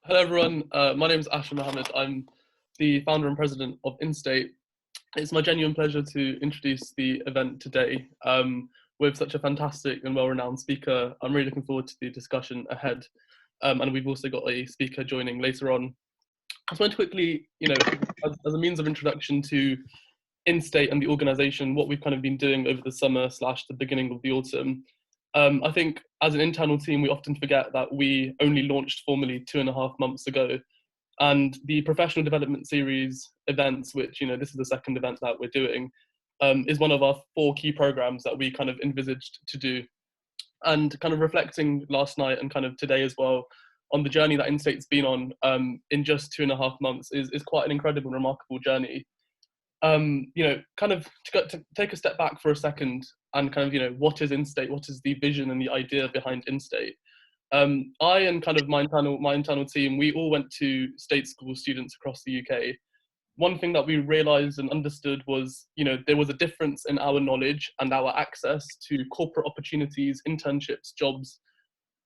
Hello everyone, my name is Asher Mohammed. I'm the founder and president of InState. It's my genuine pleasure to introduce the event today with such a fantastic and well-renowned speaker. I'm really looking forward to the discussion ahead, and we've also got a speaker joining later on. I just want to quickly, as a means of introduction to InState and the organisation, what we've kind of been doing over the summer / the beginning of the autumn. I think as an internal team, we often forget that we only launched formally 2.5 months ago. And the professional development series events, which, this is the second event that we're doing, is one of our 4 key programs that we kind of envisaged to do. And kind of reflecting last night and kind of today as well on the journey that InState's been on in just 2.5 months is quite an incredible, remarkable journey. Kind of to take a step back for a second and kind of, what is InState? What is the vision and the idea behind InState? I and kind of my internal team, we all went to state school students across the UK. One thing that we realized and understood was, there was a difference in our knowledge and our access to corporate opportunities, internships, jobs,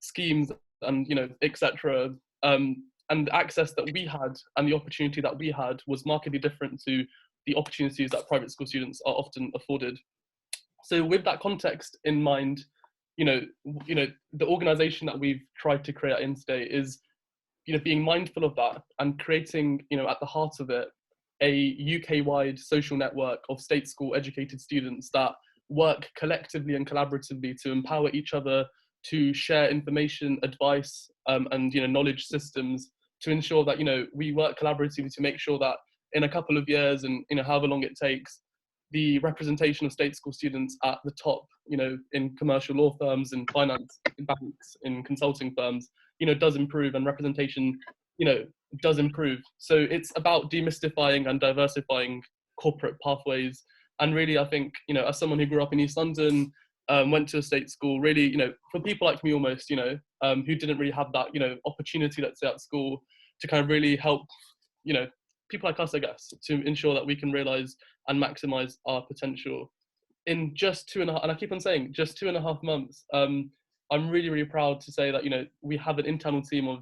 schemes, and, etc. And the access that we had and the opportunity that we had was markedly different to the opportunities that private school students are often afforded. So with that context in mind, the organization that we've tried to create at InState is, being mindful of that and creating, at the heart of it, a UK-wide social network of state school educated students that work collectively and collaboratively to empower each other, to share information, advice, and knowledge systems to ensure that we work collaboratively to make sure that in a couple of years and however long it takes, the representation of state school students at the top, in commercial law firms, in finance, in banks, in consulting firms, does improve, and representation, does improve. So it's about demystifying and diversifying corporate pathways. And really, I think, as someone who grew up in East London, went to a state school, really, for people like me almost, who didn't really have that, opportunity, let's say, at school to kind of really help, people like us, I guess, to ensure that we can realize and maximize our potential in just 2.5, and I keep on saying just 2.5 months. I'm really, really proud to say that, we have an internal team of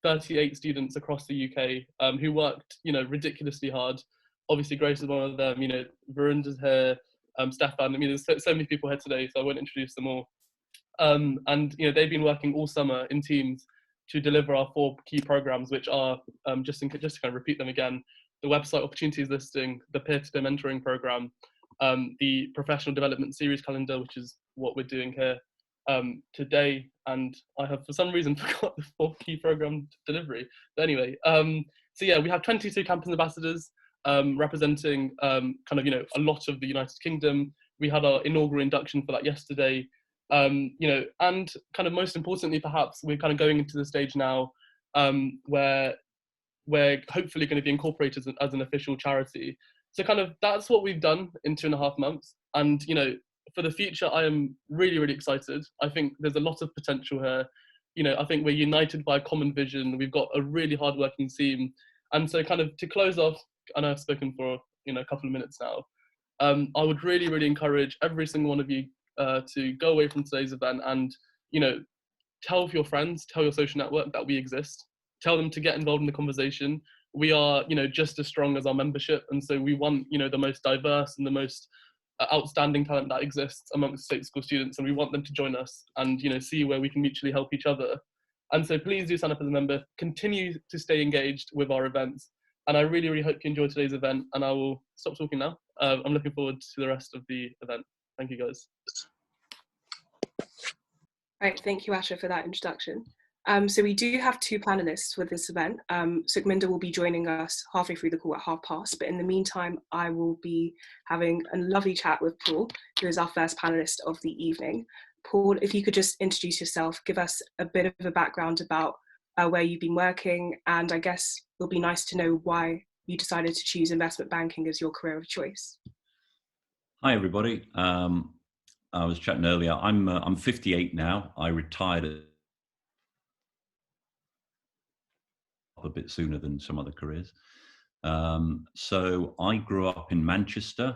38 students across the UK who worked, ridiculously hard. Obviously, Grace is one of them, Varunda's here, Stefan, there's so many people here today, so I won't introduce them all. And, they've been working all summer in teams to deliver our 4 key programs, which are, just to kind of repeat them again, the website opportunities listing, the peer-to-peer mentoring program, the professional development series calendar, which is what we're doing here today. And I have, for some reason, forgot the 4 key program delivery. But anyway, so yeah, we have 22 campus ambassadors representing kind of, a lot of the United Kingdom. We had our inaugural induction for that yesterday. And kind of most importantly, perhaps, we're kind of going into the stage now where we're hopefully going to be incorporated as an official charity. So kind of that's what we've done in 2.5 months. And, for the future, I am really, really excited. I think there's a lot of potential here. I think we're united by a common vision. We've got a really hardworking team. And so kind of to close off, I know I've spoken for, a couple of minutes now. I would really, really encourage every single one of you to go away from today's event and, tell your friends, tell your social network that we exist, tell them to get involved in the conversation. We are, just as strong as our membership. And so we want, the most diverse and the most outstanding talent that exists amongst state school students. And we want them to join us and, see where we can mutually help each other. And so please do sign up as a member, continue to stay engaged with our events. And I really, really hope you enjoy today's event. And I will stop talking now. I'm looking forward to the rest of the event. Thank you, guys. Right, thank you, Asher, for that introduction. So we do have 2 panelists with this event. Sukhminder will be joining us halfway through the call at 12:30, but in the meantime, I will be having a lovely chat with Paul, who is our first panelist of the evening. Paul, if you could just introduce yourself, give us a bit of a background about where you've been working, and I guess it'll be nice to know why you decided to choose investment banking as your career of choice. Hi, everybody. I was chatting earlier. I'm 58 now. I retired a bit sooner than some other careers. So I grew up in Manchester,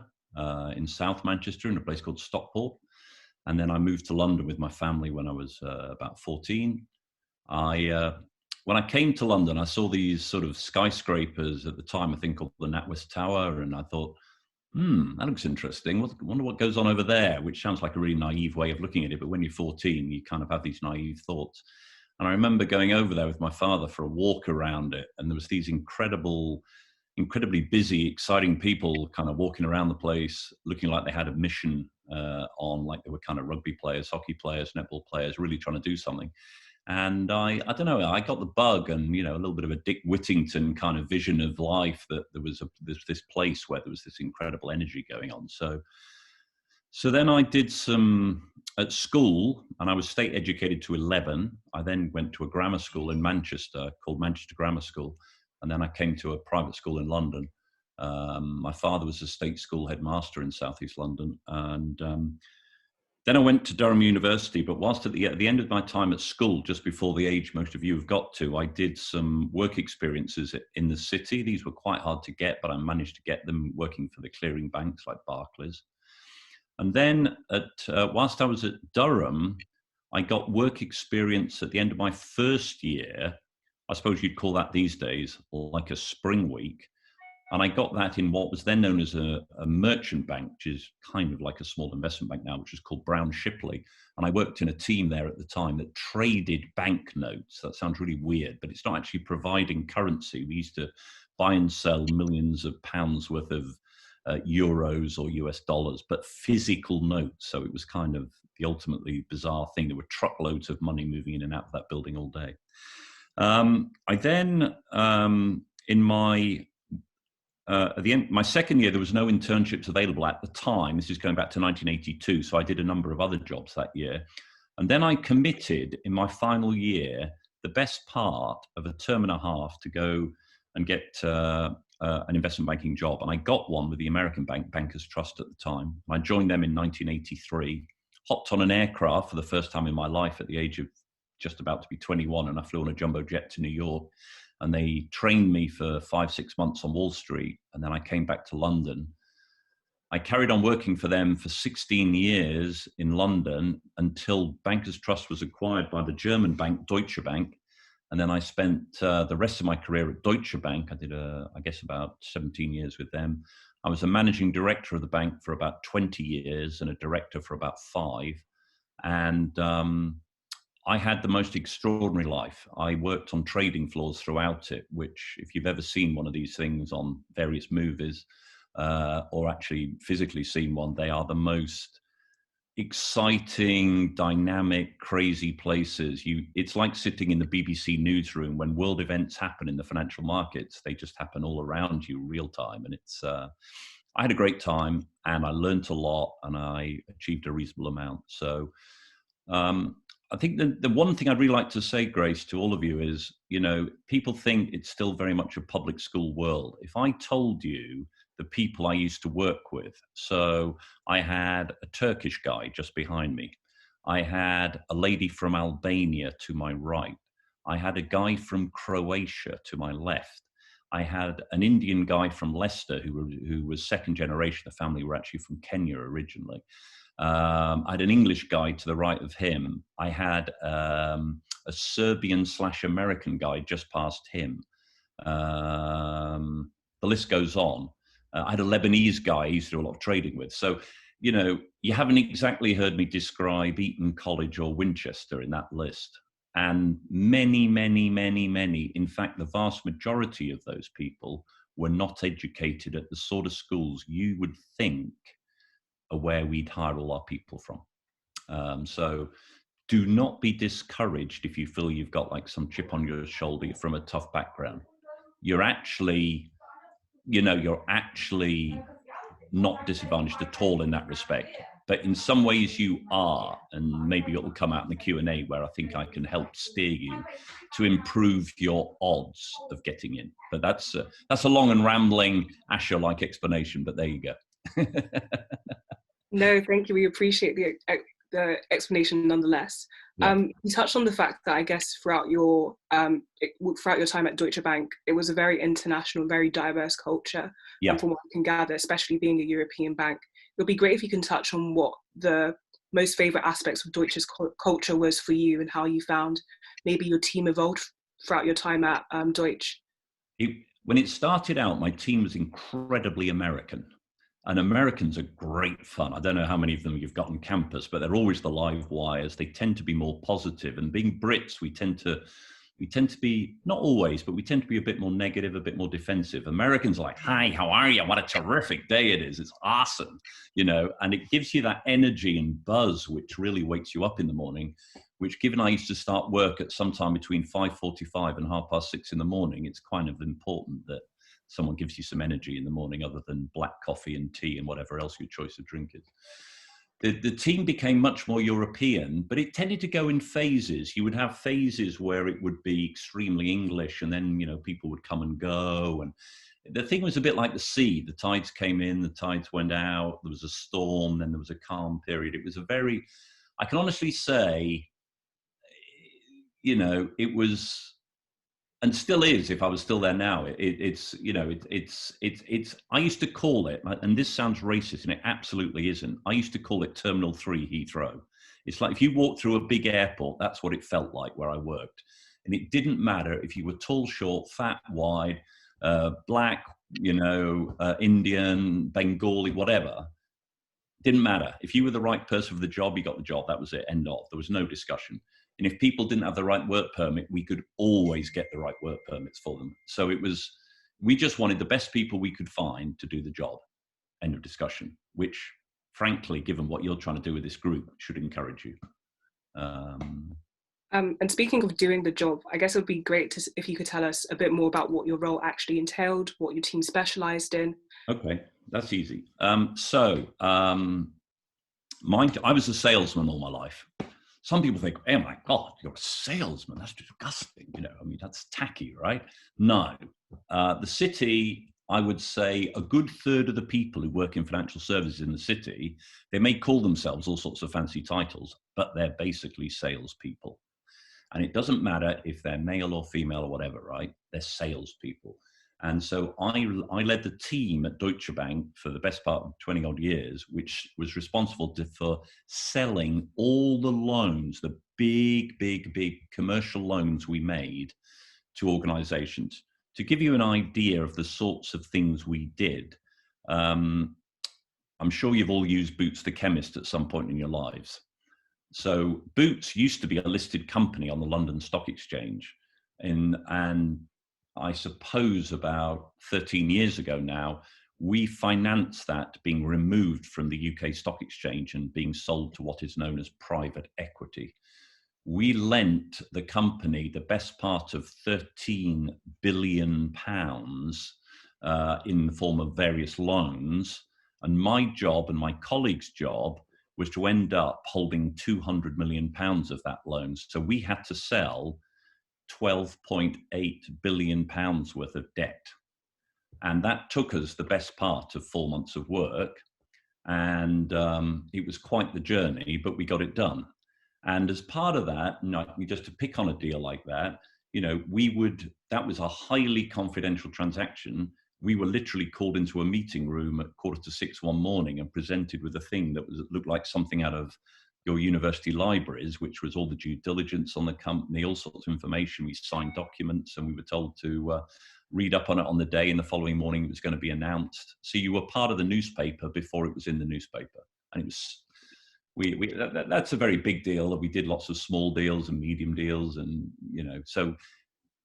in South Manchester, in a place called Stockport. And then I moved to London with my family when I was about 14. I when I came to London, I saw these sort of skyscrapers at the time, I think called the NatWest Tower, and I thought, that looks interesting. Wonder what goes on over there, which sounds like a really naive way of looking at it. But when you're 14, you kind of have these naive thoughts. And I remember going over there with my father for a walk around it. And there was these incredibly busy, exciting people kind of walking around the place, looking like they had a mission on, like they were kind of rugby players, hockey players, netball players, really trying to do something. And I don't know, I got the bug, and, you know, a little bit of a Dick Whittington kind of vision of life, that there was this place where there was this incredible energy going on. So then I did some at school, and I was state educated to 11. I then went to a grammar school in Manchester called Manchester Grammar School. And then I came to a private school in London. My father was a state school headmaster in Southeast London. And then I went to Durham University, but whilst at the end of my time at school, just before the age most of you have got to, I did some work experiences in the city. These were quite hard to get, but I managed to get them working for the clearing banks like Barclays. And then whilst I was at Durham, I got work experience at the end of my first year. I suppose you'd call that these days like a spring week. And I got that in what was then known as a merchant bank, which is kind of like a small investment bank now, which is called Brown Shipley. And I worked in a team there at the time that traded banknotes. That sounds really weird, but it's not actually providing currency. We used to buy and sell millions of pounds worth of euros or US dollars, but physical notes. So it was kind of the ultimately bizarre thing. There were truckloads of money moving in and out of that building all day. I then, in my at the end, my second year, there was no internships available at the time. This is going back to 1982. So I did a number of other jobs that year. And then I committed in my final year, the best part of a term and a half, to go and get an investment banking job. And I got one with the American bank, Bankers Trust at the time. I joined them in 1983, hopped on an aircraft for the first time in my life at the age of just about to be 21. And I flew on a jumbo jet to New York. And they trained me for 5-6 months on Wall Street. And then I came back to London. I carried on working for them for 16 years in London until Bankers Trust was acquired by the German bank, Deutsche Bank. And then I spent the rest of my career at Deutsche Bank. I did, I guess, about 17 years with them. I was a managing director of the bank for about 20 years and a director for about 5. And I had the most extraordinary life. I worked on trading floors throughout it, which, if you've ever seen one of these things on various movies or actually physically seen one, they are the most exciting, dynamic, crazy places. It's like sitting in the BBC newsroom when world events happen in the financial markets. They just happen all around you real time. And it's, I had a great time, and I learned a lot, and I achieved a reasonable amount. So, I think the one thing I'd really like to say, Grace, to all of you is, you know, people think it's still very much a public school world. If I told you the people I used to work with, so I had a Turkish guy just behind me. I had a lady from Albania to my right. I had a guy from Croatia to my left. I had an Indian guy from Leicester who was second generation. The family were actually from Kenya originally. I had an English guy to the right of him. I had a Serbian/American guy just past him. The list goes on. I had a Lebanese guy I used to do a lot of trading with. So, you know, you haven't exactly heard me describe Eton College or Winchester in that list. And many, many, many, many, in fact, the vast majority of those people were not educated at the sort of schools you would think are where we'd hire all our people from. So do not be discouraged if you feel you've got like some chip on your shoulder from a tough background. You're actually, you know, you're actually not disadvantaged at all in that respect. But in some ways you are, and maybe it will come out in the Q&A where I think I can help steer you to improve your odds of getting in. But that's a long and rambling Asher-like explanation, but there you go. No, thank you. We appreciate the explanation nonetheless. Yeah. You touched on the fact that I guess throughout your time at Deutsche Bank, it was a very international, very diverse culture. Yeah. And from what I can gather, especially being a European bank, it would be great if you can touch on what the most favorite aspects of Deutsche's culture was for you and how you found maybe your team evolved throughout your time at Deutsche? When it started out, my team was incredibly American. And Americans are great fun. I don't know how many of them you've got on campus, but they're always the live wires. They tend to be more positive. And being Brits, we tend to be, not always, but we tend to be a bit more negative, a bit more defensive. Americans are like, hi, how are you? What a terrific day it is. It's awesome, and it gives you that energy and buzz, which really wakes you up in the morning, which, given I used to start work at sometime between 5:45 and 6:30 in the morning, it's kind of important that someone gives you some energy in the morning other than black coffee and tea and whatever else your choice of drink is. The team became much more European, but it tended to go in phases. You would have phases where it would be extremely English, and then, people would come and go. And the thing was a bit like the sea. The tides came in, the tides went out, there was a storm, then there was a calm period. It was I can honestly say, it was, and still is, if I was still there now, it's I used to call it, and this sounds racist, and it absolutely isn't. I used to call it Terminal 3 Heathrow. It's like if you walked through a big airport, that's what it felt like where I worked. And it didn't matter if you were tall, short, fat, wide, black, Indian, Bengali, whatever. Didn't matter. If you were the right person for the job, you got the job. That was it, end of. There was no discussion. And if people didn't have the right work permit, we could always get the right work permits for them. So we just wanted the best people we could find to do the job. End of discussion, which, frankly, given what you're trying to do with this group, should encourage you. And speaking of doing the job, I guess it would be great if you could tell us a bit more about what your role actually entailed, what your team specialized in. Okay, that's easy. I was a salesman all my life. Some people think, oh my God, you're a salesman. That's disgusting. That's tacky, right? No. The city, I would say a good third of the people who work in financial services in the city, they may call themselves all sorts of fancy titles, but they're basically salespeople. And it doesn't matter if they're male or female or whatever, right? They're salespeople. And so I led the team at Deutsche Bank for the best part of 20 odd years, which was responsible for selling all the loans, the big commercial loans we made to organizations. To give you an idea of the sorts of things we did, I'm sure you've all used Boots the Chemist at some point in your lives. So Boots used to be a listed company on the London Stock Exchange, and I suppose about 13 years ago now, we financed that being removed from the UK Stock Exchange and being sold to what is known as private equity. We lent the company the best part of £13 billion in the form of various loans. And my job and my colleague's job was to end up holding £200 million of that loan. So we had to sell £12.8 billion worth of debt. And that took us the best part of 4 months of work. And it was quite the journey, but we got it done. And as part of that, just to pick on a deal like that, that was a highly confidential transaction. We were literally called into a meeting room at 5:45 one morning and presented with a thing that looked like something out of your university libraries, which was all the due diligence on the company, all sorts of information. We signed documents and we were told to read up on it on the day, and the following morning it was going to be announced. So you were part of the newspaper before it was in the newspaper. And it was, that's a very big deal. We did lots of small deals and medium deals, and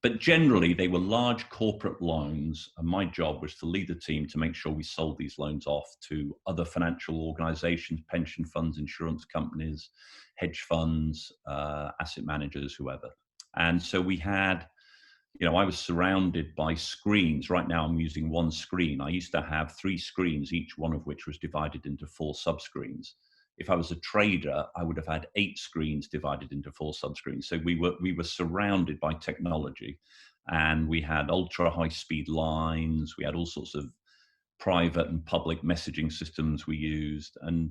but generally they were large corporate loans, and my job was to lead the team to make sure we sold these loans off to other financial organizations, pension funds, insurance companies, hedge funds, asset managers, whoever. And so we had, I was surrounded by screens. Right now I'm using one screen. I used to have 3 screens, each one of which was divided into 4 subscreens. If I was a trader, I would have had 8 screens divided into 4 subscreens. So we were surrounded by technology, and we had ultra high speed lines. We had all sorts of private and public messaging systems we used, and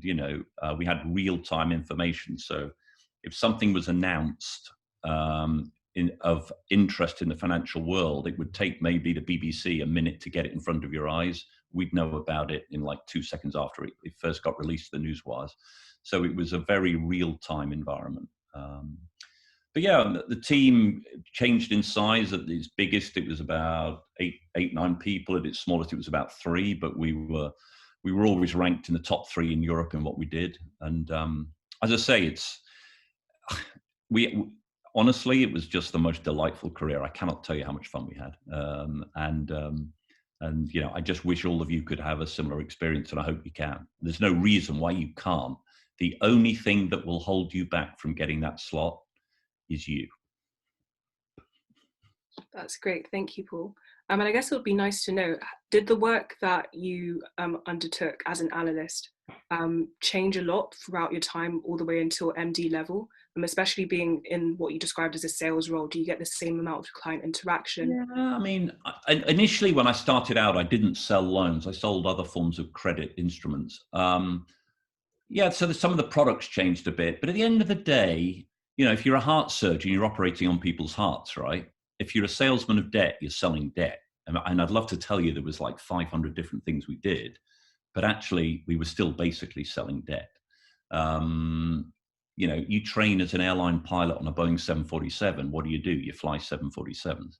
we had real time information. So if something was announced of interest in the financial world, it would take maybe the BBC a minute to get it in front of your eyes. We'd know about it in like 2 seconds after it first got released to the newswires. So it was a very real-time environment. But but yeah, the team changed in size. At its biggest, it was about eight, 9 people. At its smallest, it was about 3. But we were always ranked in the top 3 in Europe in what we did. And as I say, honestly, it was just the most delightful career. I cannot tell you how much fun we had. And you know, I just wish all of you could have a similar experience, and I hope you can. There's no reason why you can't. The only thing that will hold you back from getting that slot is you. That's great. Thank you, Paul. And I guess it would be nice to know, did the work that you undertook as an analyst change a lot throughout your time all the way until MD level? Especially being in what you described as a sales role, do you get the same amount of client interaction? Yeah, I mean, initially when I started out, I didn't sell loans. I sold other forms of credit instruments. Yeah, so some of the products changed a bit. But at the end of the day, you know, if you're a heart surgeon, you're operating on people's hearts, right? If you're a salesman of debt, you're selling debt. And I'd love to tell you there was like 500 different things we did, but actually we were still basically selling debt. You know, you train as an airline pilot on a Boeing 747. What do? You fly 747s.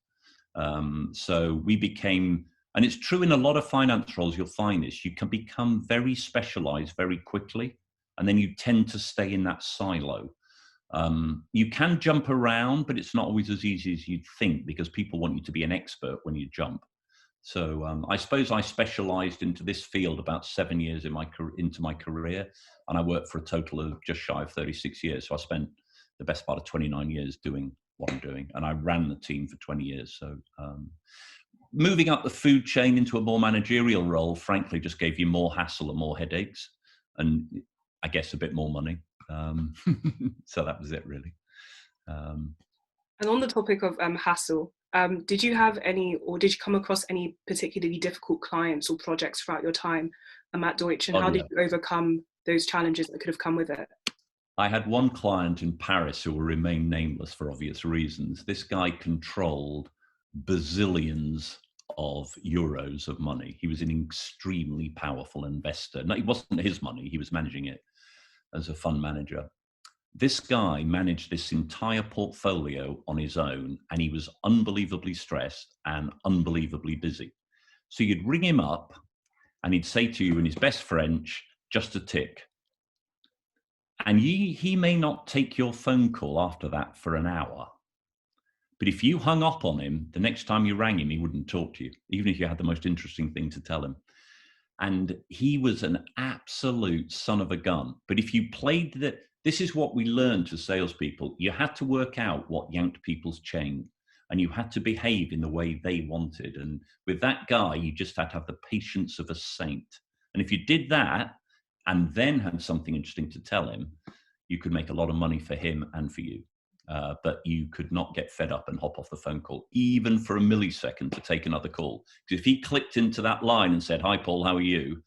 So we became, and it's true in a lot of finance roles, you'll find this, you can become very specialized very quickly, and then you tend to stay in that silo. You can jump around, but it's not always as easy as you'd think, because people want you to be an expert when you jump. So I suppose I specialized into this field about 7 years into my career, and I worked for a total of just shy of 36 years. So I spent the best part of 29 years doing what I'm doing, and I ran the team for 20 years. So moving up the food chain into a more managerial role, frankly, just gave you more hassle and more headaches, and I guess a bit more money. So that was it, really. And on the topic of hassle, did you have any, or did you come across any particularly difficult clients or projects throughout your time at Deutsche, and how did you overcome those challenges that could have come with it? I had one client in Paris who will remain nameless for obvious reasons. This guy controlled bazillions of euros of money. He was an extremely powerful investor. No, it wasn't his money. He was managing it as a fund manager. This guy managed this entire portfolio on his own, and he was unbelievably stressed and unbelievably busy. So you'd ring him up and he'd say to you in his best French, just a tick. And he may not take your phone call after that for an hour. But if you hung up on him, the next time you rang him, he wouldn't talk to you, even if you had the most interesting thing to tell him. And he was an absolute son of a gun. But if you played this is what we learned as salespeople. You had to work out what yanked people's chain, and you had to behave in the way they wanted. And with that guy, you just had to have the patience of a saint. And if you did that and then had something interesting to tell him, you could make a lot of money for him and for you. But you could not get fed up and hop off the phone call, even for a millisecond, to take another call. Because if he clicked into that line and said, "Hi, Paul, how are you?"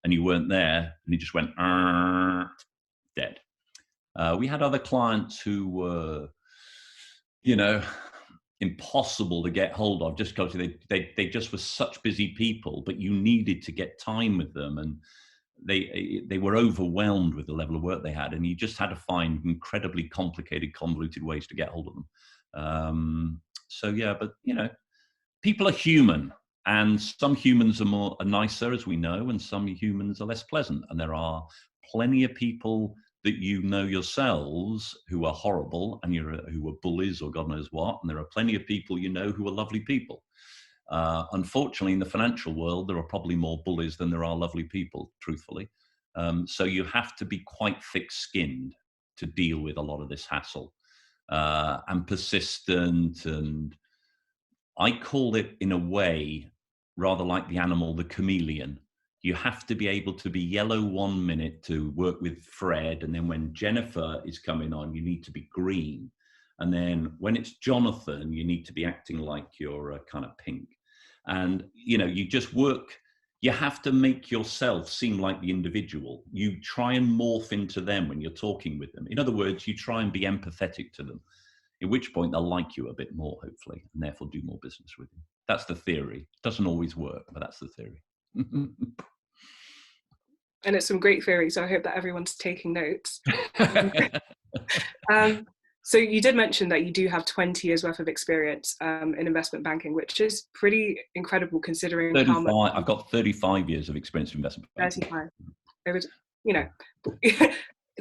and you weren't there, and he just went, dead. We had other clients who were, you know, impossible to get hold of, just because they just were such busy people, but you needed to get time with them, and they were overwhelmed with the level of work they had, and you just had to find incredibly complicated, convoluted ways to get hold of them. So yeah, but you know, people are human, and some humans are nicer, as we know, and some humans are less pleasant, and there are plenty of people that you know yourselves who are horrible and who are bullies or God knows what, and there are plenty of people you know who are lovely people. Unfortunately, in the financial world, there are probably more bullies than there are lovely people, truthfully. So you have to be quite thick-skinned to deal with a lot of this hassle, and persistent. And I call it, in a way, rather like the animal, the chameleon. You have to be able to be yellow 1 minute to work with Fred, and then when Jennifer is coming on, you need to be green. And then when it's Jonathan, you need to be acting like you're kind of pink. And, you know, you just work, you have to make yourself seem like the individual. You try and morph into them when you're talking with them. In other words, you try and be empathetic to them, at which point they'll like you a bit more, hopefully, and therefore do more business with you. That's the theory. It doesn't always work, but that's the theory. And it's some great theory, so I hope that everyone's taking notes. So you did mention that you do have 20 years worth of experience in investment banking, which is pretty incredible considering 35, how much. I've got 35 years of experience in investment banking. 35. It was, you know,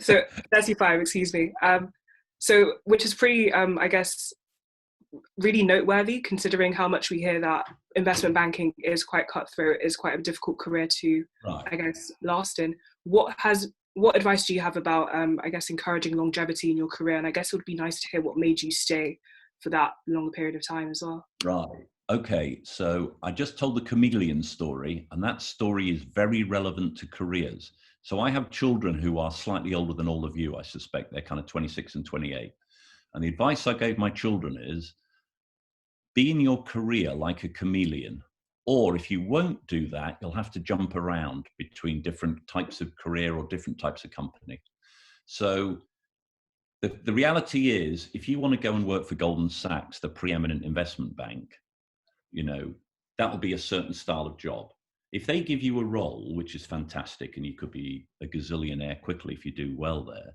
so 35, excuse me. So, which is pretty, I guess, really noteworthy considering how much we hear that investment banking is quite cutthroat, is quite a difficult career to, Right. I guess, last in. What advice do you have about, I guess, encouraging longevity in your career? And I guess it would be nice to hear what made you stay for that longer period of time as well. Right. Okay. So I just told the chameleon story, and that story is very relevant to careers. So I have children who are slightly older than all of you, I suspect. They're kind of 26 and 28. And the advice I gave my children is be in your career like a chameleon. Or if you won't do that, you'll have to jump around between different types of career or different types of company. So the reality is, if you want to go and work for Goldman Sachs, the preeminent investment bank, that will be a certain style of job. If they give you a role, which is fantastic, and you could be a gazillionaire quickly if you do well there,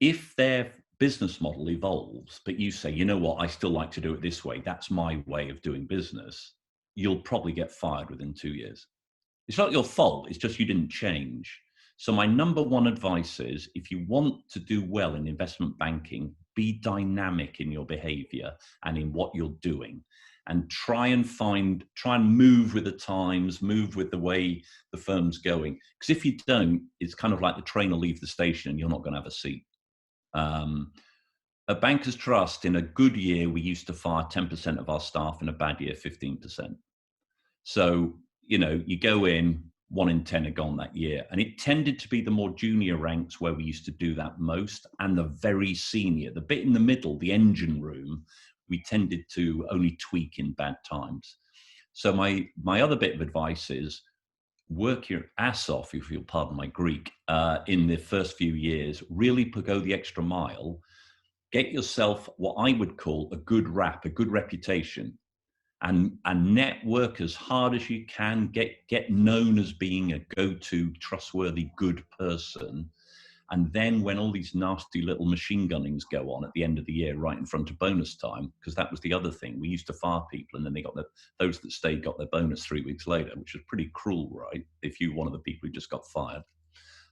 if their business model evolves, but you say, you know what, I still like to do it this way, that's my way of doing business, you'll probably get fired within 2 years. It's not your fault, it's just you didn't change. So my number one advice is, if you want to do well in investment banking, be dynamic in your behavior and in what you're doing, and try and move with the times, move with the way the firm's going. Because if you don't, it's kind of like the train will leave the station and you're not going to have a seat. At Bankers Trust, in a good year, we used to fire 10% of our staff, in a bad year, 15%. So, you go in, 1 in 10 are gone that year. And it tended to be the more junior ranks where we used to do that most, and the very senior, the bit in the middle, the engine room, we tended to only tweak in bad times. So my other bit of advice is, work your ass off, if you'll pardon my Greek, in the first few years. Really go the extra mile. Get yourself what I would call a good rap, a good reputation, and network as hard as you can. Get known as being a go-to, trustworthy, good person. And then when all these nasty little machine gunnings go on at the end of the year, right in front of bonus time, because that was the other thing. We used to fire people, and then those that stayed got their bonus 3 weeks later, which was pretty cruel, right? If you're one of the people who just got fired.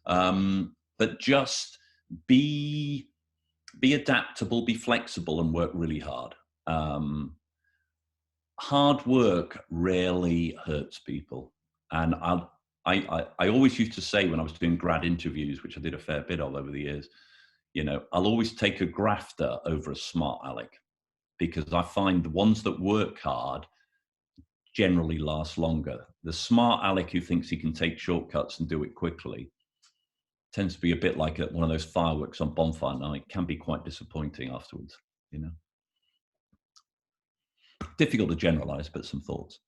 But just be adaptable, be flexible, and work really hard. Hard work rarely hurts people. And I always used to say, when I was doing grad interviews, which I did a fair bit of over the years, I'll always take a grafter over a smart aleck, because I find the ones that work hard generally last longer. The smart aleck who thinks he can take shortcuts and do it quickly tends to be a bit like one of those fireworks on bonfire night, can be quite disappointing afterwards, Difficult to generalize, but some thoughts.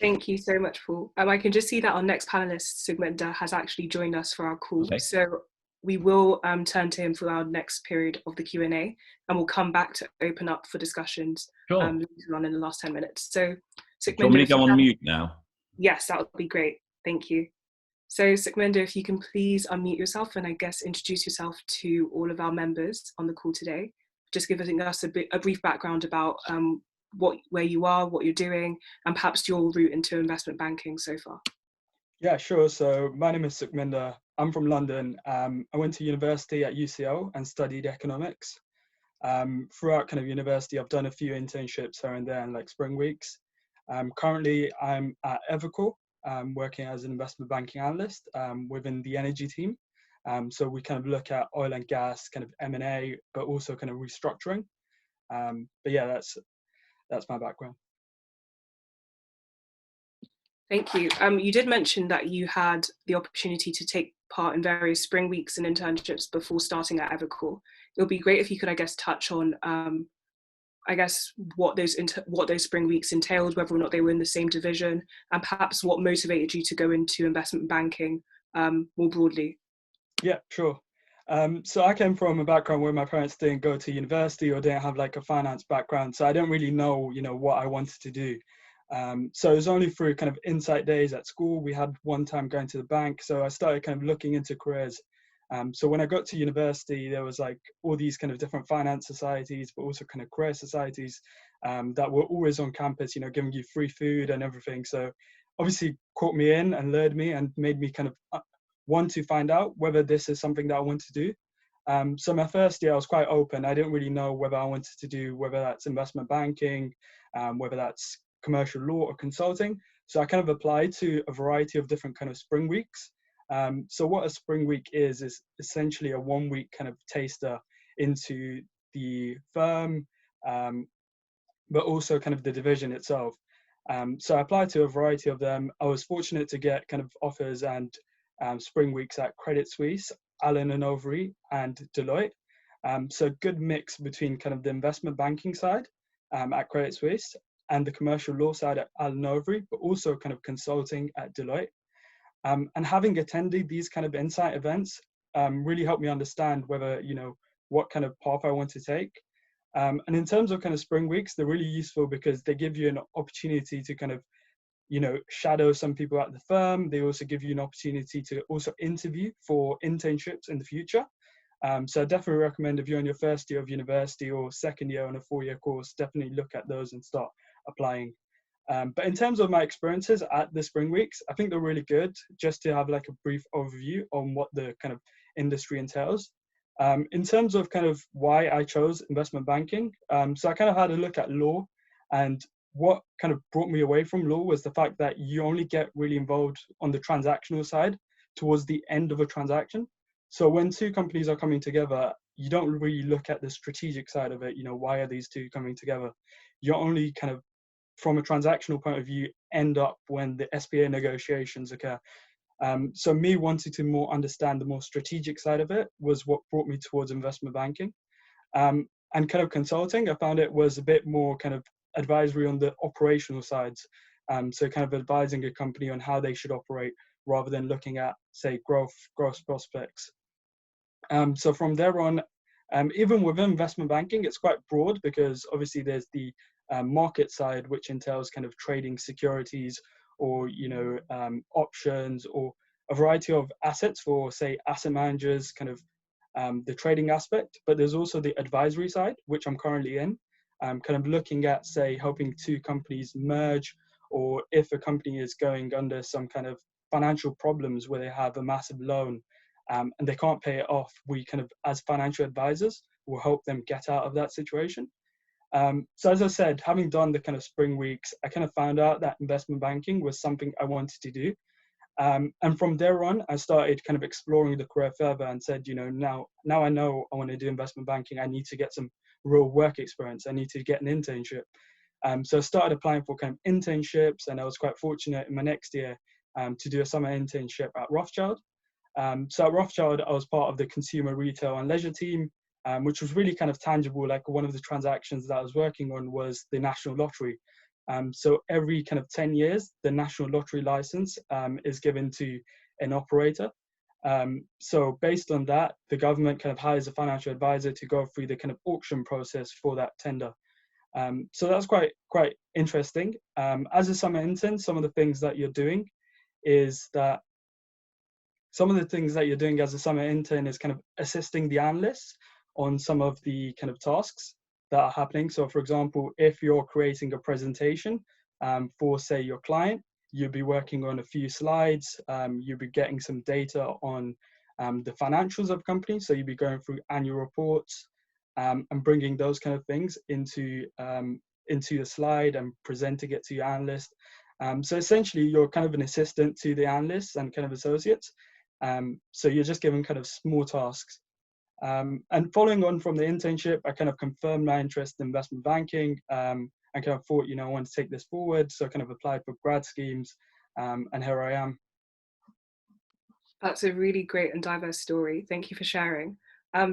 Thank you so much, Paul. I can just see that our next panelist, Sukhminder, has actually joined us for our call. Okay. So we will turn to him for our next period of the Q&A, and we'll come back to open up for discussions later on in the last 10 minutes. So, Sukhminder, do you want me to go on mute now? Yes, that would be great. Thank you. So, Sukhminder, if you can please unmute yourself and I guess introduce yourself to all of our members on the call today. Just giving us a brief background about where you are, what you're doing, and perhaps your route into investment banking so far. Yeah, sure. So my name is Sukhminder. I'm from London. I went to university at UCL and studied economics. Throughout kind of university, I've done a few internships here and there, and like spring weeks. Currently, I'm at Evercore, working as an investment banking analyst within the energy team. So we kind of look at oil and gas, kind of M&A, but also kind of restructuring. But yeah, that's my background. Thank you. You did mention that you had the opportunity to take part in various spring weeks and internships before starting at Evercore. It would be great if you could, I guess, touch on, I guess, what those spring weeks entailed, whether or not they were in the same division, and perhaps what motivated you to go into investment banking more broadly. Yeah, sure. So I came from a background where my parents didn't go to university or didn't have like a finance background. So I didn't really know, what I wanted to do. So it was only through kind of insight days at school. We had one time going to the bank. So I started kind of looking into careers So when I got to university, there was like all these kind of different finance societies, but also kind of career societies that were always on campus, you know, giving you free food and everything. So obviously caught me in and lured me and made me kind of want to find out whether this is something that I want to do. So my first year, I was quite open. I didn't really know whether I wanted to do, whether that's investment banking, whether that's commercial law or consulting. So I kind of applied to a variety of different kind of spring weeks. So what a spring week is essentially a 1 week kind of taster into the firm, but also kind of the division itself. So I applied to a variety of them. I was fortunate to get kind of offers and spring weeks at Credit Suisse, Allen and Overy, and Deloitte. So good mix between kind of the investment banking side at Credit Suisse and the commercial law side at Allen Overy, but also kind of consulting at Deloitte. And having attended these kind of insight events really helped me understand whether, you know, what kind of path I want to take. And in terms of kind of spring weeks, they're really useful because they give you an opportunity to kind of, you know, shadow some people at the firm. They also give you an opportunity to also interview for internships in the future. So I definitely recommend if you're in your first year of university or second year on a 4-year course, definitely look at those and start applying. But in terms of my experiences at the spring weeks, I think they're really good, just to have like a brief overview on what the kind of industry entails. In terms of kind of why I chose investment banking, so I kind of had a look at law, and what kind of brought me away from law was the fact that you only get really involved on the transactional side towards the end of a transaction. So when two companies are coming together, you don't really look at the strategic side of it. You know, why are these two coming together? You're only kind of, from a transactional point of view, end up when the SPA negotiations occur. So me wanting to more understand the more strategic side of it was what brought me towards investment banking. And kind of consulting, I found it was a bit more kind of advisory on the operational sides. So kind of advising a company on how they should operate rather than looking at, say, growth prospects. So from there on, even within investment banking, it's quite broad because obviously there's the market side, which entails kind of trading securities or, you know, options or a variety of assets for, say, asset managers, kind of the trading aspect. But there's also the advisory side, which I'm currently in, kind of looking at, say, helping two companies merge, or if a company is going under some kind of financial problems where they have a massive loan and they can't pay it off, we kind of, as financial advisors, will help them get out of that situation. So as I said, having done the kind of spring weeks, I kind of found out that investment banking was something I wanted to do. And from there on, I started kind of exploring the career further and said, you know, now I know I want to do investment banking. I need to get some real work experience. I need to get an internship. So I started applying for kind of internships, and I was quite fortunate in my next year to do a summer internship at Rothschild. So at Rothschild, I was part of the consumer retail and leisure team, which was really kind of tangible. Like one of the transactions that I was working on was the National Lottery. So every kind of 10 years, the National Lottery license is given to an operator. So based on that, the government kind of hires a financial advisor to go through the kind of auction process for that tender. So that's quite interesting. As a summer intern, some of the things that you're doing is that as a summer intern is kind of assisting the analysts on some of the kind of tasks that are happening. So for example, if you're creating a presentation for, say, your client, you'll be working on a few slides, you'll be getting some data on the financials of companies. So you'll be going through annual reports and bringing those kind of things into the slide and presenting it to your analyst. So essentially, you're kind of an assistant to the analysts and kind of associates. So you're just given kind of small tasks. And following on from the internship, I kind of confirmed my interest in investment banking. I kind of thought, you know, I want to take this forward. So I kind of applied for grad schemes, and here I am. That's a really great and diverse story. Thank you for sharing.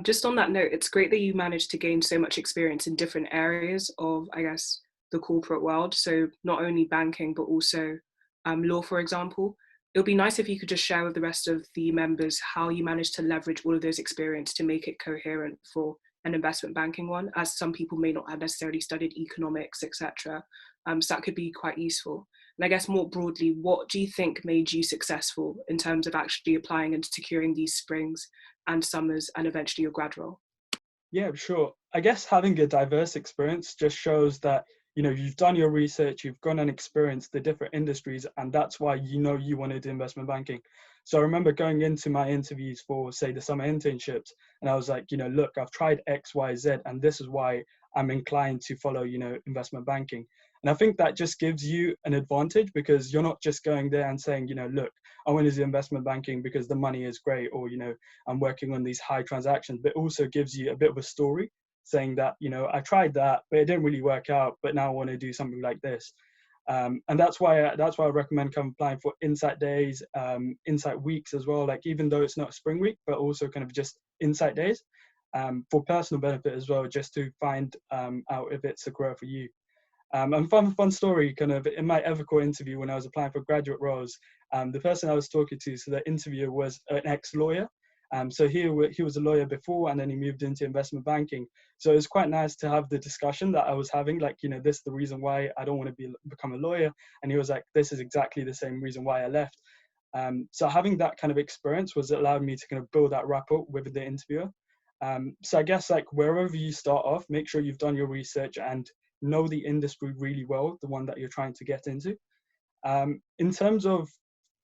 Just on that note, it's great that you managed to gain so much experience in different areas of, I guess, the corporate world. So not only banking, but also law, for example. It would be nice if you could just share with the rest of the members how you managed to leverage all of those experience to make it coherent for an investment banking one, as some people may not have necessarily studied economics, etc. So that could be quite useful. And I guess more broadly, what do you think made you successful in terms of actually applying and securing these springs and summers and eventually your grad role? Yeah, sure. I guess having a diverse experience just shows that, you've done your research, you've gone and experienced the different industries, and that's why you want to do investment banking. So I remember going into my interviews for, say, the summer internships, and I was like, look, I've tried X, Y, Z, and this is why I'm inclined to follow, investment banking. And I think that just gives you an advantage because you're not just going there and saying, look, I want to do investment banking because the money is great, or, I'm working on these high transactions, but also gives you a bit of a story saying that, I tried that, but it didn't really work out, but now I want to do something like this. And that's why I recommend kind of applying for insight days, insight weeks as well, like even though it's not spring week, but also kind of just insight days for personal benefit as well, just to find out if it's a career for you. And fun story, kind of in my Evercore interview when I was applying for graduate roles, the person I was talking to, so the interviewer was an ex-lawyer. So he was a lawyer before, and then he moved into investment banking. So it was quite nice to have the discussion that I was having, like, this is the reason why I don't want to become a lawyer. And he was like, this is exactly the same reason why I left. So having that kind of experience was allowed me to kind of build that rapport with the interviewer. So I guess like wherever you start off, make sure you've done your research and know the industry really well, the one that you're trying to get into. In terms of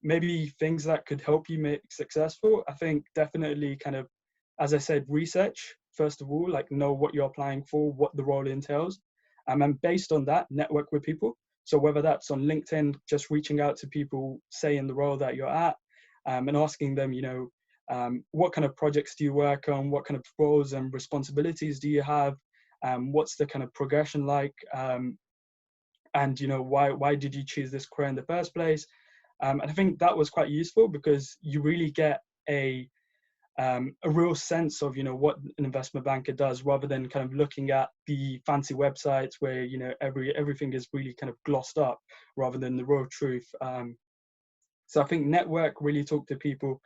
maybe things that could help you make successful, I think definitely kind of, as I said, research, first of all, like know what you're applying for, what the role entails. And based on that, network with people. So whether that's on LinkedIn, just reaching out to people, say in the role that you're at, and asking them, what kind of projects do you work on? What kind of roles and responsibilities do you have? What's the kind of progression like? And why did you choose this career in the first place? And I think that was quite useful because you really get a real sense of what an investment banker does, rather than kind of looking at the fancy websites where everything is really kind of glossed up rather than the real truth. So I think network, really talk to people,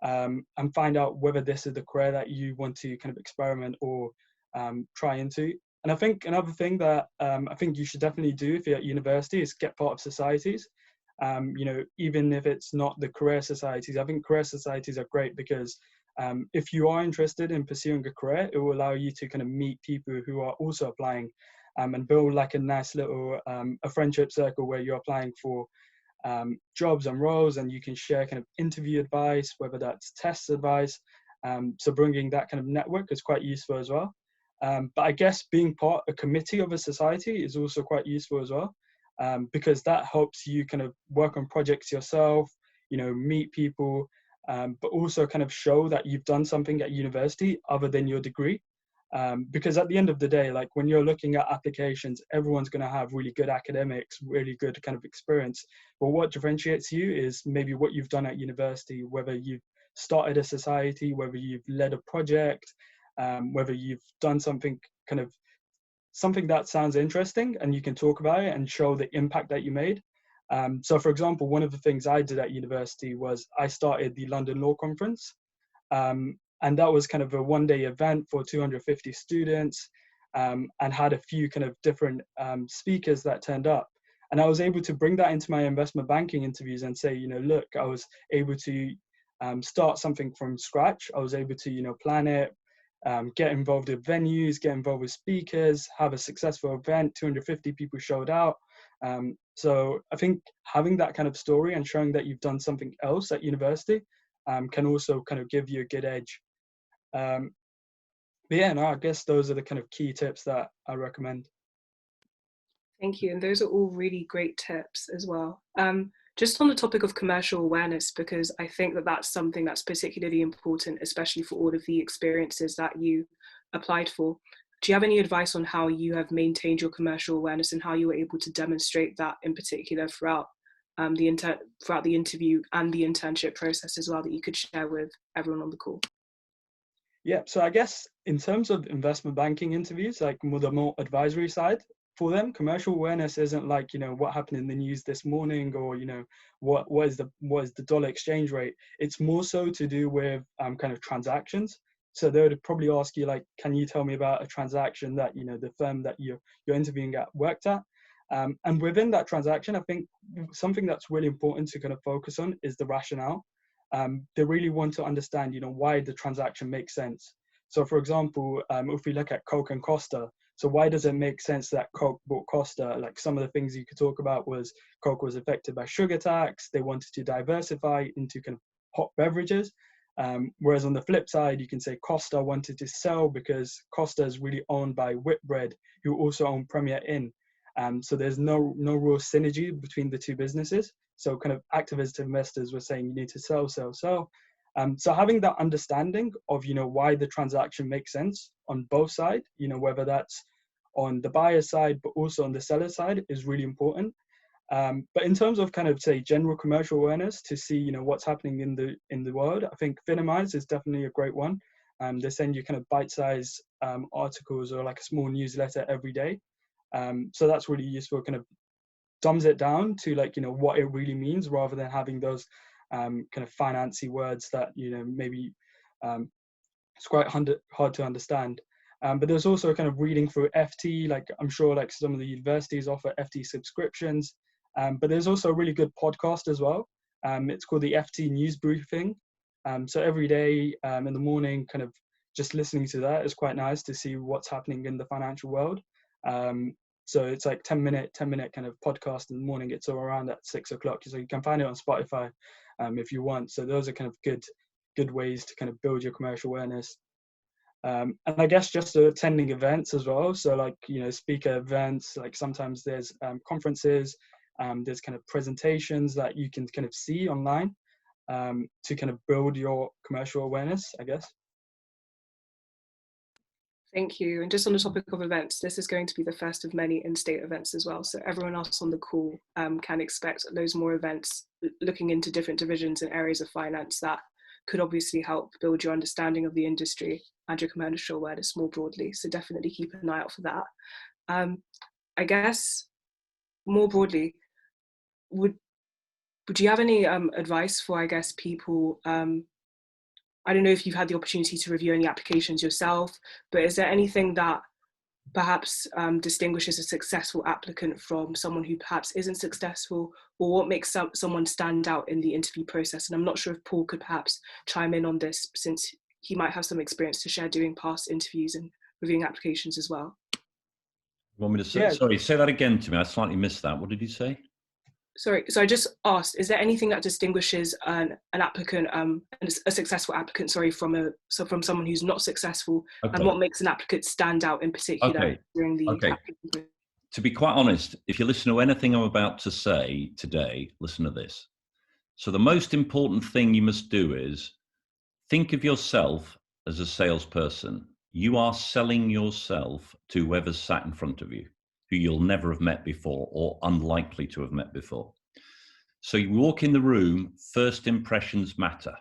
and find out whether this is the career that you want to kind of experiment or try into. And I think another thing that I think you should definitely do if you're at university is get part of societies. Even if it's not the career societies, I think career societies are great because if you are interested in pursuing a career, it will allow you to kind of meet people who are also applying and build like a nice little a friendship circle where you're applying for jobs and roles, and you can share kind of interview advice, whether that's test advice. So bringing that kind of network is quite useful as well. But I guess being part of a committee of a society is also quite useful as well, because that helps you kind of work on projects yourself, meet people, but also kind of show that you've done something at university other than your degree. Because at the end of the day, like when you're looking at applications, everyone's going to have really good academics, really good kind of experience. But what differentiates you is maybe what you've done at university, whether you've started a society, whether you've led a project, whether you've done something that sounds interesting and you can talk about it and show the impact that you made. So for example, one of the things I did at university was I started the London Law Conference. And that was kind of a one-day event for 250 students, and had a few kind of different speakers that turned up. And I was able to bring that into my investment banking interviews and say, look, I was able to start something from scratch. I was able to, plan it, get involved with venues, get involved with speakers, have a successful event, 250 people showed out. So I think having that kind of story and showing that you've done something else at university can also kind of give you a good edge. But yeah, no, I guess those are the kind of key tips that I recommend. Thank you. And those are all really great tips as well. Just on the topic of commercial awareness, because I think that that's something that's particularly important, especially for all of the experiences that you applied for. Do you have any advice on how you have maintained your commercial awareness and how you were able to demonstrate that in particular throughout the interview and the internship process as well, that you could share with everyone on the call? Yeah, so I guess in terms of investment banking interviews, like the more advisory side, for them, commercial awareness isn't like, what happened in the news this morning, or, what is the dollar exchange rate. It's more so to do with kind of transactions. So they would probably ask you, like, can you tell me about a transaction that, the firm that you're interviewing at worked at? And within that transaction, I think something that's really important to kind of focus on is the rationale. they really want to understand, why the transaction makes sense. So for example, if we look at Coke and Costa, so why does it make sense that Coke bought Costa? Like some of the things you could talk about was Coke was affected by sugar tax. They wanted to diversify into kind of hot beverages. Whereas on the flip side, you can say Costa wanted to sell because Costa is really owned by Whitbread, who also own Premier Inn. So there's no real synergy between the two businesses. So kind of activist investors were saying you need to sell, sell, sell. So having that understanding of, why the transaction makes sense on both sides, whether that's on the buyer side, but also on the seller side is really important. But in terms of kind of say general commercial awareness to see, what's happening in the world, I think Finimize is definitely a great one. They send you kind of bite-sized articles or like a small newsletter every day. So that's really useful, kind of dumbs it down to like, what it really means rather than having those kind of financy words that, maybe it's quite hard to understand. But there's also kind of reading through FT, like I'm sure like some of the universities offer FT subscriptions, but there's also a really good podcast as well. It's called the FT News Briefing. So every day in the morning, kind of just listening to that is quite nice to see what's happening in the financial world. So it's like 10 minute kind of podcast in the morning. It's all around at 6 o'clock. So you can find it on Spotify if you want. So those are kind of good ways to kind of build your commercial awareness. And I guess just attending events as well. So like, speaker events, like sometimes there's conferences, there's kind of presentations that you can kind of see online to kind of build your commercial awareness, I guess. Thank you. And just on the topic of events, this is going to be the first of many in-state events as well. So everyone else on the call can expect loads more events looking into different divisions and areas of finance that could obviously help build your understanding of the industry and your commercial awareness more broadly. So definitely keep an eye out for that. I guess more broadly, would you have any advice for, I guess, people, I don't know if you've had the opportunity to review any applications yourself, but is there anything that perhaps distinguishes a successful applicant from someone who perhaps isn't successful, or what makes someone stand out in the interview process? And I'm not sure if Paul could perhaps chime in on this, since he might have some experience to share doing past interviews and reviewing applications as well. You want me to say? Yeah. Sorry, say that again to me. I slightly missed that. What did you say? Sorry, so I just asked, is there anything that distinguishes an applicant, a successful applicant, from someone who's not successful, Okay. and what makes an applicant stand out in particular during the application process? To be quite honest, if you listen to anything I'm about to say today, listen to this. So the most important thing you must do is think of yourself as a salesperson. You are selling yourself to whoever's sat in front of you, who you'll never have met before or unlikely to have met before. So you walk in the room, first impressions matter.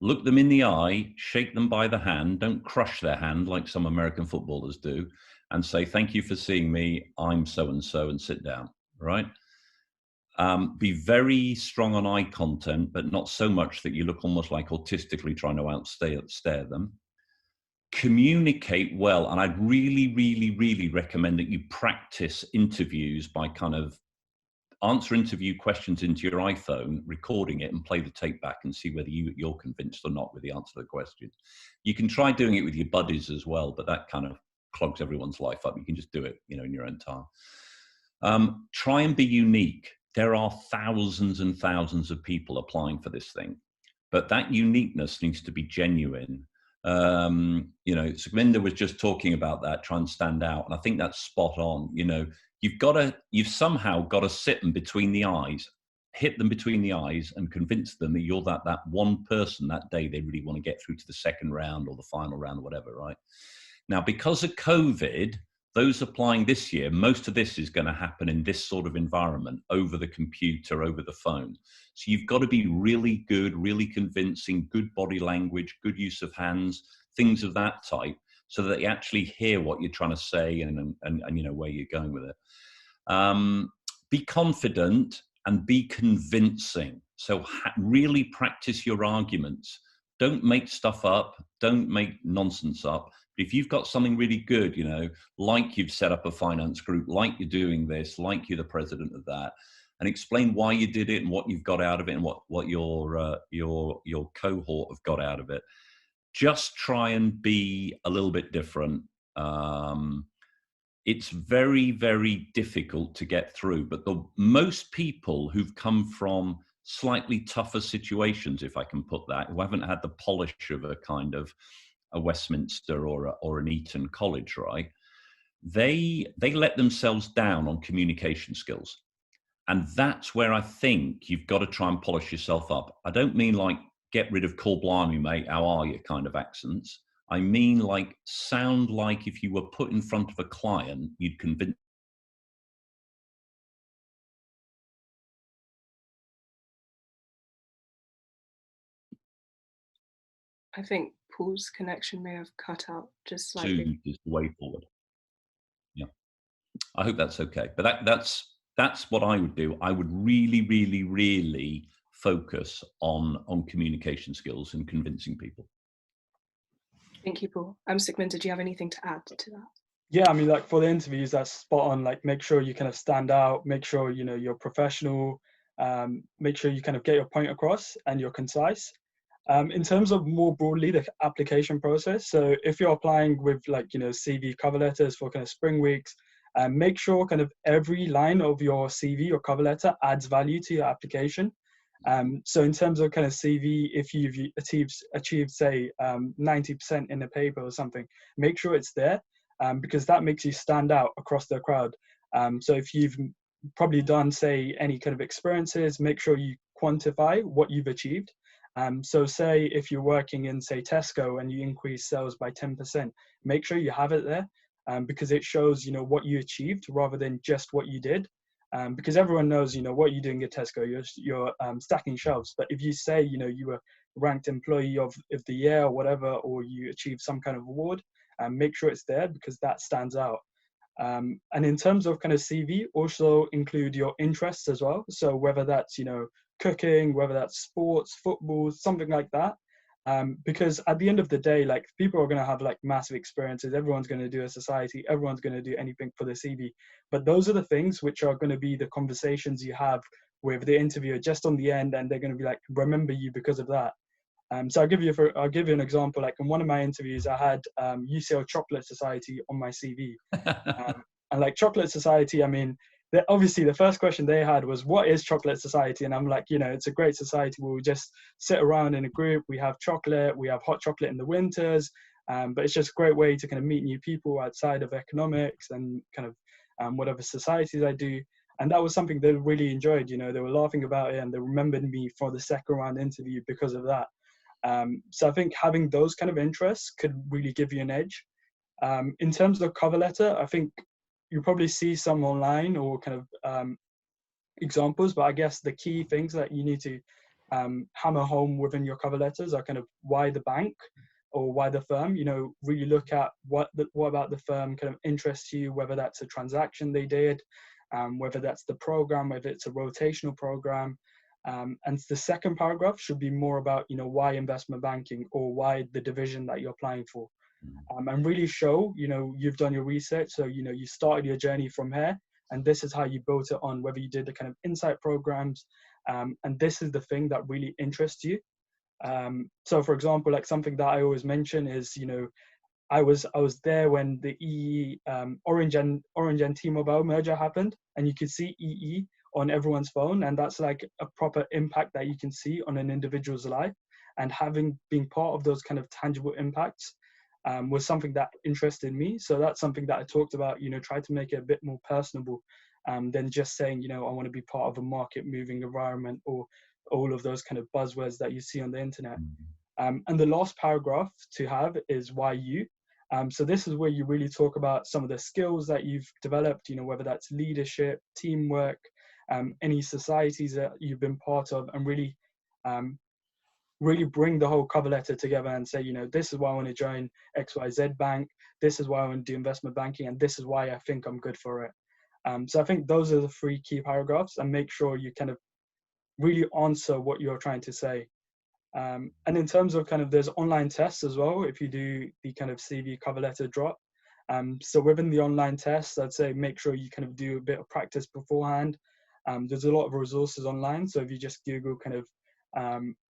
Look them in the eye, shake them by the hand, don't crush their hand like some American footballers do, and say, thank you for seeing me, I'm so-and-so, and sit down, right? Be very strong on eye contact, but not so much that you look almost like autistically trying to stare them. Communicate well, and I'd really, really, really recommend that you practice interviews by kind of answer interview questions into your iPhone, recording it, and play the tape back and see whether you're convinced or not with the answer to the question. You can try doing it with your buddies as well, but that kind of clogs everyone's life up. You can just do it, in your own time. Try and be unique. There are thousands and thousands of people applying for this thing, but that uniqueness needs to be genuine. Sukhminder was just talking about that, try and stand out, and I think that's spot on. You've somehow got to sit them between the eyes, hit them between the eyes, and convince them that you're that one person that day they really want to get through to the second round or the final round or whatever, right? Now, because of COVID, those applying this year, most of this is going to happen in this sort of environment, over the computer, over the phone. So you've got to be really good, really convincing, good body language, good use of hands, things of that type, so that they actually hear what you're trying to say and where you're going with it. Be confident and be convincing. So really practice your arguments. Don't make stuff up. Don't make nonsense up. If you've got something really good, like you've set up a finance group, like you're doing this, like you're the president of that, and explain why you did it and what you've got out of it and what your cohort have got out of it. Just try and be a little bit different. It's very, very difficult to get through, but most people who've come from slightly tougher situations, if I can put that, who haven't had the polish of a kind of a Westminster or an Eton college, right? They let themselves down on communication skills. And that's where I think you've got to try and polish yourself up. I don't mean like get rid of "call blimey, mate, how are you" kind of accents. I mean like sound like if you were put in front of a client, you'd convince. I think Paul's connection may have cut out just slightly. Is the way forward. Yeah, I hope that's okay. But that's what I would do. I would really, really, really focus on communication skills and convincing people. Thank you, Paul. Sukhminder, do you have anything to add to that? Yeah, I mean, like for the interviews, that's spot on. Like, make sure you kind of stand out. Make sure you're professional. Make sure you kind of get your point across and you're concise. In terms of more broadly the application process, so if you're applying with CV cover letters for kind of spring weeks, make sure kind of every line of your CV or cover letter adds value to your application. So in terms of kind of CV, if you've achieved say 90% in a paper or something, make sure it's there, because that makes you stand out across the crowd. So if you've probably done say any kind of experiences, make sure you quantify what you've achieved. So say if you're working in say Tesco and you increase sales by 10%, make sure you have it there, because it shows what you achieved rather than just what you did. Because everyone knows what you're doing at Tesco, you're stacking shelves. But if you say you were ranked employee of the year or whatever, or you achieved some kind of award, make sure it's there because that stands out. And in terms of kind of CV, also include your interests as well. So whether that's cooking, whether that's sports, football, something like that. Because at the end of the day, like people are going to have like massive experiences. Everyone's going to do a society. Everyone's going to do anything for the CV. But those are the things which are going to be the conversations you have with the interviewer just on the end, and they're going to be like, remember you because of that. So I'll give you an example. Like in one of my interviews, I had UCL Chocolate Society on my CV, and like Chocolate Society, I mean, obviously the first question they had was, what is Chocolate Society? And I'm like, it's a great society where we just sit around in a group, we have chocolate, we have hot chocolate in the winters, but it's just a great way to kind of meet new people outside of economics and kind of whatever societies I do. And that was something they really enjoyed. They were laughing about it and they remembered me for the second round interview because of that. So I think having those kind of interests could really give you an edge. In terms of cover letter, I think you probably see some online or kind of examples, but I guess the key things that you need to hammer home within your cover letters are kind of why the bank or why the firm. Really look at what about the firm kind of interests you, whether that's a transaction they did, whether that's the program, whether it's a rotational program. And the second paragraph should be more about why investment banking or why the division that you're applying for. And really show you've done your research, so you started your journey from here, and this is how you built it on, whether you did the kind of insight programs, and this is the thing that really interests you. So for example, like something that I always mention is I was there when the EE Orange and T-Mobile merger happened, and you could see EE on everyone's phone, and that's like a proper impact that you can see on an individual's life. And having been part of those kind of tangible impacts was something that interested me. So that's something that I talked about, try to make it a bit more personable than just saying, I want to be part of a market moving environment or all of those kind of buzzwords that you see on the internet. And the last paragraph to have is why you. So this is where you really talk about some of the skills that you've developed, whether that's leadership, teamwork, any societies that you've been part of, and really bring the whole cover letter together and say, this is why I want to join XYZ Bank, this is why I want to do investment banking, and this is why I think I'm good for it. So I think those are the three key paragraphs, and make sure you kind of really answer what you're trying to say. And in terms of kind of, there's online tests as well if you do the kind of CV cover letter drop. So within the online tests, I'd say make sure you kind of do a bit of practice beforehand. There's a lot of resources online. So if you just Google kind of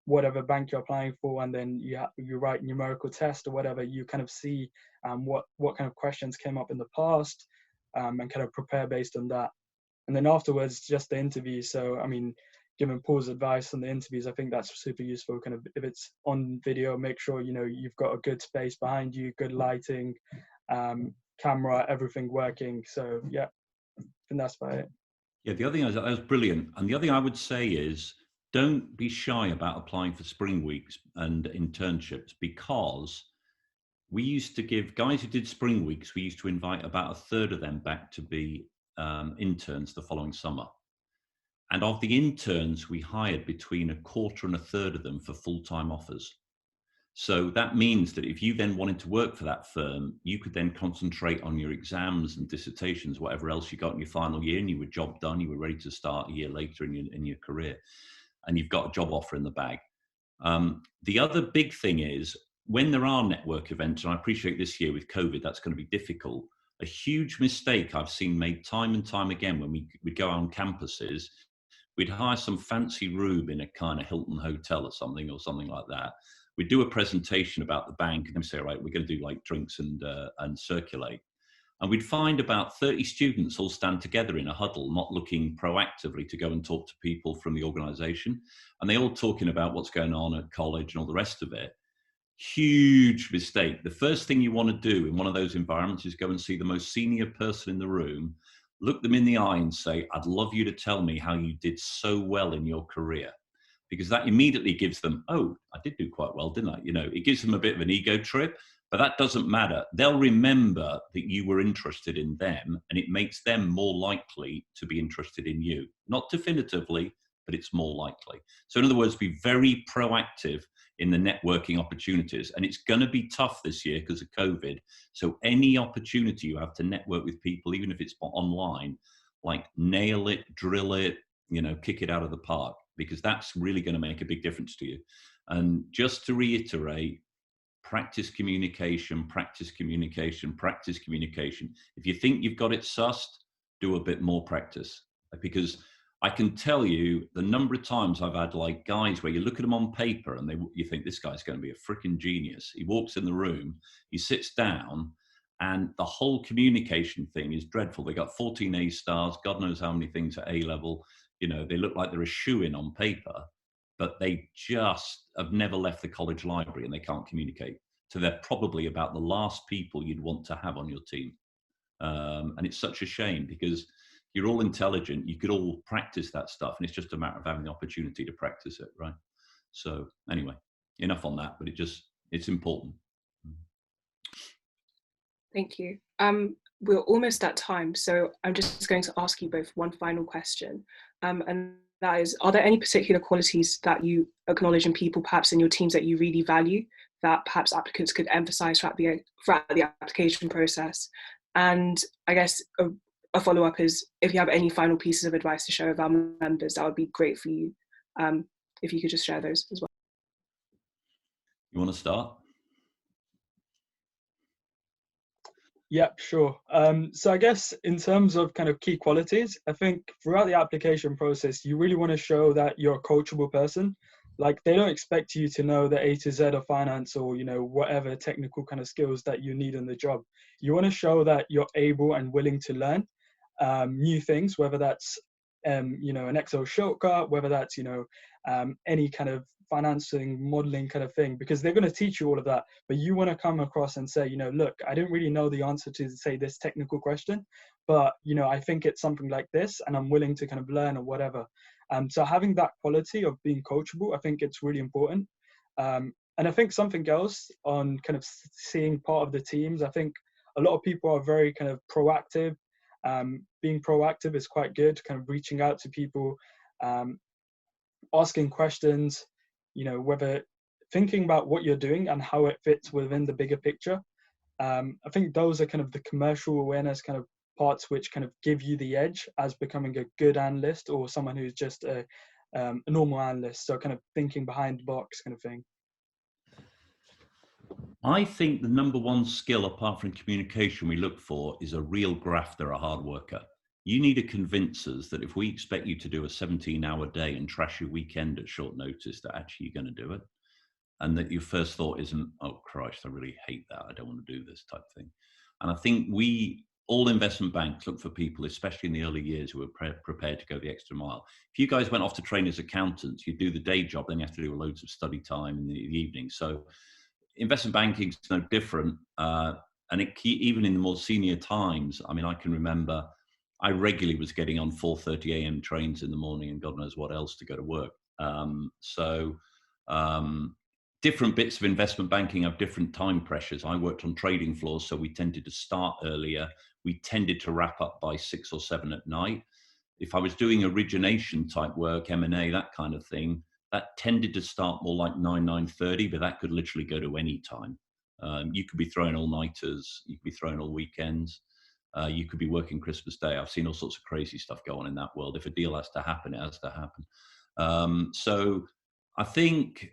whatever bank you're applying for, and then you write numerical test or whatever, you kind of see what kind of questions came up in the past, and kind of prepare based on that. And then afterwards, just the interview. So, I mean, giving Paul's advice on the interviews, I think that's super useful. Kind of, if it's on video, make sure, you know, you've got a good space behind you, good lighting, camera, everything working. So yeah, I think that's about it. Yeah, the other thing that was brilliant. And the other thing I would say is, don't be shy about applying for spring weeks and internships, because we used to give guys who did spring weeks, we used to invite about a third of them back to be interns the following summer. And of the interns, we hired between a quarter and a third of them for full-time offers. So that means that if you then wanted to work for that firm, you could then concentrate on your exams and dissertations, whatever else you got in your final year, and you were job done, you were ready to start a year later in your career, and you've got a job offer in the bag. The other big thing is, when there are network events, and I appreciate this year with COVID, that's going to be difficult. A huge mistake I've seen made time and time again when we go on campuses, we'd hire some fancy room in a kind of Hilton hotel or something like that. We'd do a presentation about the bank, and then say, right, we're going to do like drinks and circulate. And we'd find about 30 students all stand together in a huddle, not looking proactively to go and talk to people from the organization. And they all talking about what's going on at college and all the rest of it. Huge mistake. The first thing you want to do in one of those environments is go and see the most senior person in the room, look them in the eye and say, I'd love you to tell me how you did so well in your career. Because that immediately gives them, oh, I did do quite well, didn't I? You know, it gives them a bit of an ego trip, but that doesn't matter. They'll remember that you were interested in them, and it makes them more likely to be interested in you. Not definitively, but it's more likely. So in other words, be very proactive in the networking opportunities. And it's going to be tough this year because of COVID. So any opportunity you have to network with people, even if it's online, like nail it, drill it, you know, kick it out of the park, because that's really going to make a big difference to you. And just to reiterate, practice communication, practice communication, practice communication. If you think you've got it sussed, do a bit more practice. Because I can tell you the number of times I've had like guys where you look at them on paper and you think this guy's going to be a freaking genius. He walks in the room, he sits down, and the whole communication thing is dreadful. They got 14 A stars, God knows how many things at A level. You know, they look like they're a shoo-in on paper, but they just have never left the college library and they can't communicate. So they're probably about the last people you'd want to have on your team. And it's such a shame because you're all intelligent. You could all practice that stuff. And it's just a matter of having the opportunity to practice it, right? So anyway, enough on that, but it's important. Thank you. We're almost at time, so I'm just going to ask you both one final question. And that is, are there any particular qualities that you acknowledge in people, perhaps in your teams, that you really value, that perhaps applicants could emphasize throughout the application process? And I guess a follow-up is, if you have any final pieces of advice to share with our members, that would be great for you, if you could just share those as well. You want to start? Yeah, sure. So I guess in terms of kind of key qualities, I think throughout the application process, you really want to show that you're a coachable person. Like, they don't expect you to know the A to Z of finance or, you know, whatever technical kind of skills that you need in the job. You want to show that you're able and willing to learn new things, whether that's, you know, an Excel shortcut, whether that's, you know, any kind of financing modeling kind of thing, because they're going to teach you all of that, but you want to come across and say, you know, look, I didn't really know the answer to say this technical question, but, you know, I think it's something like this and I'm willing to kind of learn or whatever. So having that quality of being coachable, I think it's really important. And I think something else on kind of seeing part of the teams, I think a lot of people are very kind of proactive. Being proactive is quite good, kind of reaching out to people, asking questions, you know, whether thinking about what you're doing and how it fits within the bigger picture. I think those are kind of the commercial awareness kind of parts which kind of give you the edge as becoming a good analyst or someone who's just a a normal analyst. So kind of thinking behind the box kind of thing. I think the number one skill, apart from communication, we look for is a real grafter, a hard worker. You need to convince us that if we expect you to do a 17-hour day and trash your weekend at short notice, that actually you're going to do it. And that your first thought isn't, oh, Christ, I really hate that. I don't want to do this type thing. And I think all investment banks look for people, especially in the early years, who are prepared to go the extra mile. If you guys went off to train as accountants, you do the day job, then you have to do loads of study time in the evening. So investment banking is no different. And even in the more senior times, I mean, I can remember I regularly was getting on 4:30 a.m. trains in the morning and God knows what else to go to work. Different bits of investment banking have different time pressures. I worked on trading floors, so we tended to start earlier. We tended to wrap up by 6 or 7 at night. If I was doing origination type work, M&A, that kind of thing, that tended to start more like 9:30, but that could literally go to any time. You could be throwing all-nighters, you could be throwing all weekends, you could be working Christmas Day. I've seen all sorts of crazy stuff go on in that world. If a deal has to happen, it has to happen. So I think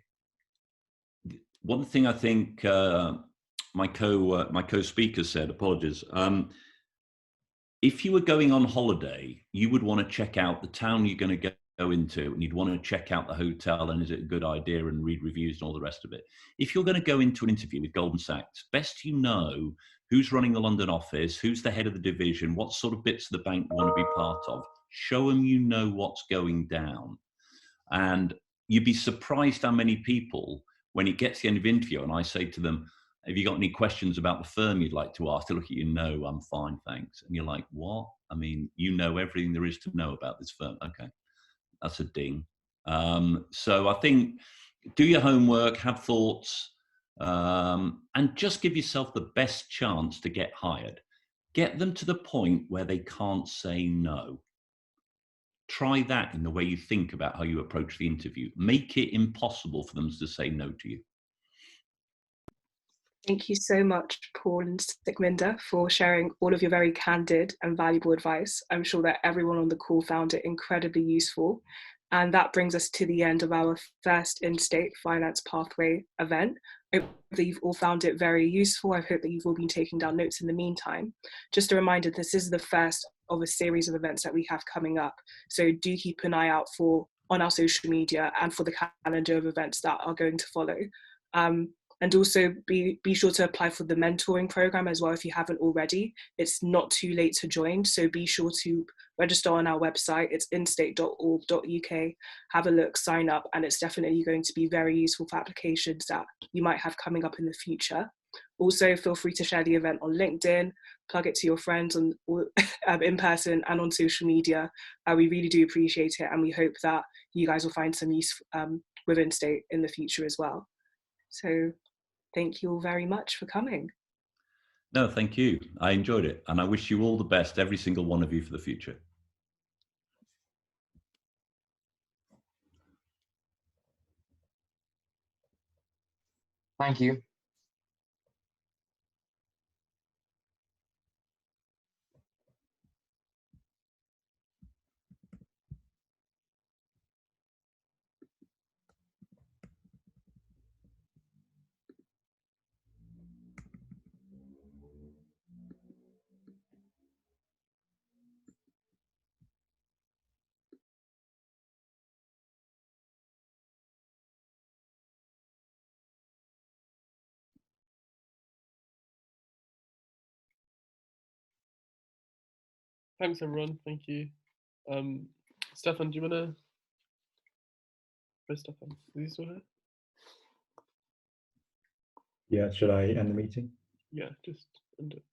one thing I think my co-speaker said, apologies, if you were going on holiday, you would want to check out the town you're going to go into, and you'd want to check out the hotel, and is it a good idea, and read reviews and all the rest of it. If you're going to go into an interview with Goldman Sachs, best you know who's running the London office, who's the head of the division, what sort of bits of the bank you want to be part of. Show them you know what's going down. And you'd be surprised how many people, when it gets to the end of the interview and I say to them, have you got any questions about the firm you'd like to ask? They look at you, no, I'm fine, thanks. And you're like, what? I mean, you know everything there is to know about this firm. Okay, that's a ding. So I think do your homework, have thoughts, and just give yourself the best chance to get hired. Get them to the point where they can't say no. Try that in the way you think about how you approach the interview. Make it impossible for them to say no to you. Thank you so much, Paul and Sukhminder, for sharing all of your very candid and valuable advice. I'm sure that everyone on the call found it incredibly useful. And that brings us to the end of our first in-state finance pathway event. I hope that you've all found it very useful. I hope that you've all been taking down notes in the meantime. Just a reminder, this is the first of a series of events that we have coming up. So do keep an eye out on our social media and for the calendar of events that are going to follow. And also be sure to apply for the mentoring program as well if you haven't already. It's not too late to join, so be sure to register on our website. It's instate.org.uk. Have a look, sign up, and it's definitely going to be very useful for applications that you might have coming up in the future. Also, feel free to share the event on LinkedIn, plug it to your friends in person and on social media. We really do appreciate it, and we hope that you guys will find some use with Instate in the future as well. So thank you all very much for coming. No, thank you. I enjoyed it. And I wish you all the best, every single one of you, for the future. Thank you. Thanks, everyone. Thank you. Stefan, do you want to... Where's Stefan? Is he still here? Yeah, should I end the meeting? Yeah, just end it.